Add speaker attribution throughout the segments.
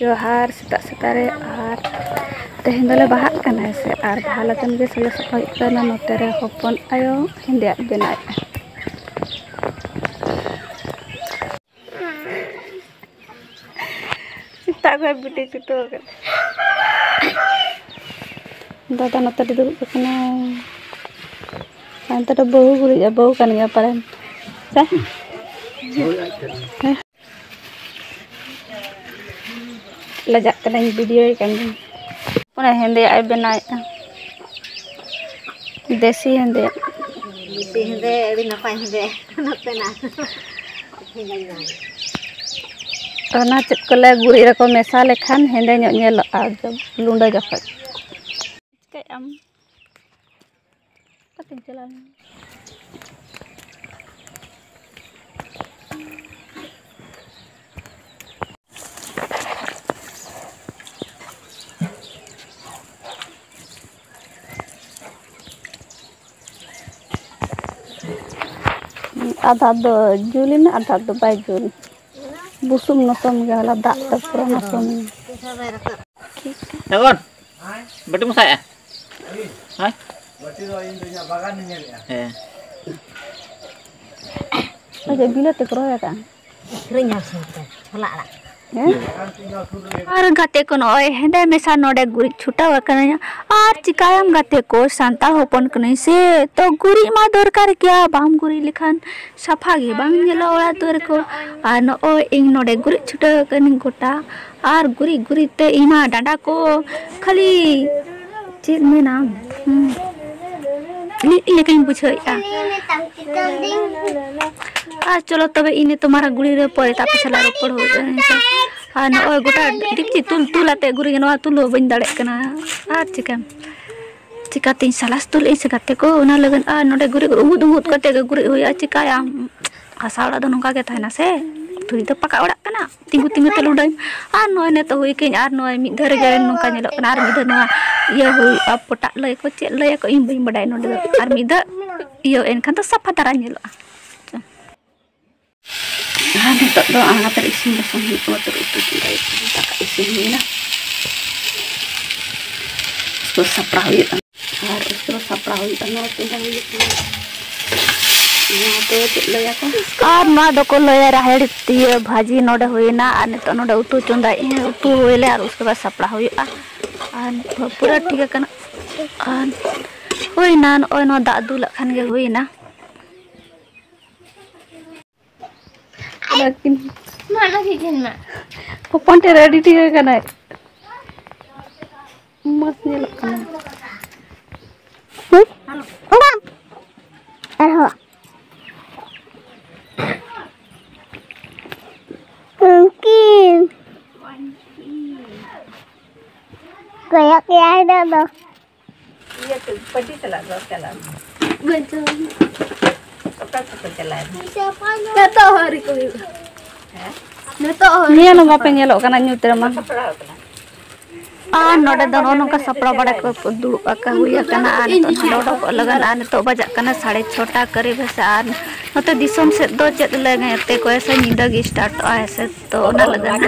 Speaker 1: जोहार सेता और तेहन दले बाहा कना से और बाहा लतन गे सले सफाई करना नोते रे हपन आयो हिंदे बेनाय सेता गए बिटी चुटो दादा नोते दुरुब कना अंत तो बहु गुरी बहु कन गया पारे से लजाक कना वीडियो kan पुनः हेंदे आय बनाय देसी हेंदे अभी नपाय हेंदे नते ना ओना चेत कोले गुरी रको मेसा लेखान हेंदे ᱧᱚᱜ ᱧᱮᱞᱚᱜᱼᱟ जब लुंडा जखन के am पतिन चला आधा दो जुलिन आधा दो बाय जुल बुसुम नसम गला दाग तक पूरा नसम
Speaker 2: Tegon. Berarti musa ya? Hah? Berarti do इन दुनिया बागान ᱧᱮᱞ ya.
Speaker 1: Aja bila tekro ya kan.
Speaker 3: Renyal sate. Hola lah.
Speaker 1: और गाते को नय हेंदे मेसा नोडे गुरी छुटा वकन और चिकायम गाते को शांता होपन कने से तो गुरी मा दरकार क्या बाम गुरी लिखान सफा गे बांग नेला ओला तोर को और न ओ इंग नोडे गुरी छुटा कने गोटा और गुरी गुरी ते इमा डांडा को खाली चेत में ना लेकिन बुझोया आ चलो तबे इने तुम्हारा गुड़ी रे परे तापे चला रोपड़ हो आ न ओ गोटा डिक्ची तुल तुलाते गुड़ी नवा तुलो बइन दाड़े कना आ चिकाते सलास तुल ए सगाते को ओना लगन आ नोडे गुड़ी उहुद उहुद कते गुड़ी होया चिकाया हासावड़ा दो नोका के थाना से थोड़ी तो पका ओड़ा कना तिंगु तिंगु ते लुडै आ नोय ने तो होई के आर नोय मिद धरे गे नोका नेलो कना आर मिद नोवा ये होई आ पटा लय को चे लय को इन बइन बडाय नोडे आर मिद यो एनखान तो सफा दारा नेलो नितोग दो आंगा तर इसिन बसंग हित मोटर उतु चिंtai दाका इसिन हुईना उसको सपरा हुईता और उसको सपरा हुईता नो चिंता हुईता ना तो चेक लया को और ना दको लया राहेड़ तिय भाजी नोडे हुईना और नितो नोडे उतु चंदाई उतु होइले और उसके बाद सपरा हुईता और पूरा ठीक कना और हुईना ओय नो दा दुला खान गे हुईना लेकिन
Speaker 3: Mana kijen mak?
Speaker 1: Popon te ready ठीक है कना मस्त नेल कना
Speaker 3: Halo. Mungkin. Kayak ada tuh.
Speaker 1: Iya tuh padi चला
Speaker 3: Betul.
Speaker 1: कपड़ा चला
Speaker 3: Siapa nya? Neto hari ko. Neto hari.
Speaker 1: निया नो बापे नेलो कना न्यूते मा आ नोडे दोनो नोका सपड़ा बड़ा को दुड़ु का हुया कना आ तो नोडो को लगन आ तो बजा कना 6:30 करीब है आ नते दिसम से दो चेत लगे ते को ऐसे नींदा गी स्टार्ट आ ऐसे तो ना लगन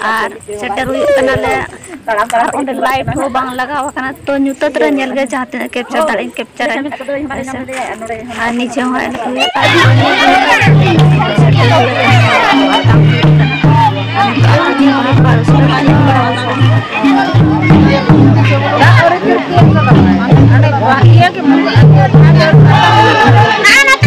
Speaker 1: आ सेटर हुई कना ले और लाइट हो बांग लगावा कना तो न्यूते तर नेल गे जाते कैप्चर दाड़े कैप्चर आ नीचे हो
Speaker 3: Anak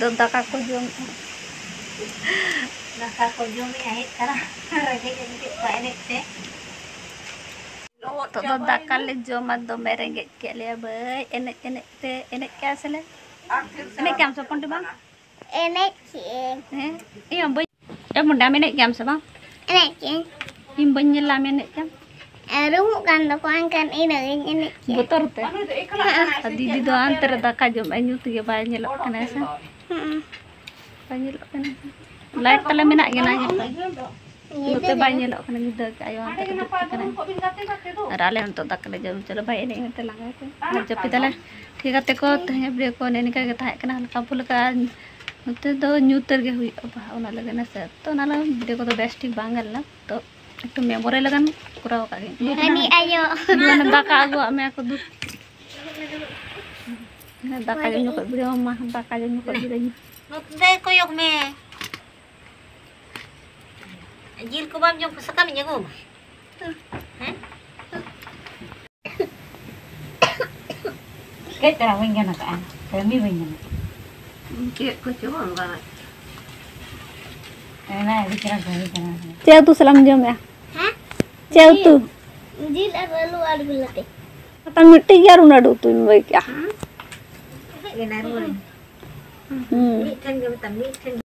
Speaker 1: तो दाका को जम
Speaker 3: है karena rage jadi paene te
Speaker 1: तो दाका ले जम दो मेरेंगे के ले भाई एने एने ते एने क्या सले एने क्या हम पंटी बा
Speaker 3: ene ci
Speaker 1: हैं ये भाई ए मुंडा में ने क्या हम सब
Speaker 3: ene ci
Speaker 1: im banyela में ने क्या
Speaker 3: rumuk kan do kan ene ene ci
Speaker 1: बतर ते दीदी दो अंतर दाका जम अन्यु ते बाय nyelok kana sa बाय nyelok kana लाइट तले में ना गना ते बाय nyelok kana गिदा ayo अंतर kana राले हम तो दाका जम चलो भाई एने ते लगा के जपी तले ठीक है को तहे ब्रेक को ने निका के थाय kana हल्का फुल्का नते दो न्यूतर के हुई ओना लगना से तो नाला वीडियो को तो बेस्ट ठीक बांगल ना तो एक मेमोरी लगन कुराव का गे
Speaker 3: ani ayo
Speaker 1: दुन दाका आगो मैं को दु दाका जम को वीडियो मा दाका जम को video
Speaker 3: nutde koyok me jil ko bam jom sakam nyago
Speaker 4: cái tao quên cái nào cả tao mi quên cái
Speaker 3: ke ko coba enggak
Speaker 4: này đi cái nào
Speaker 1: चेव तू सलाम जम या
Speaker 3: hah
Speaker 1: चेव तू
Speaker 3: jil ada luar belate
Speaker 1: आता मिट्टी यार उनाडू तू भाई क्या
Speaker 3: Ganaruan. Ni kan gamit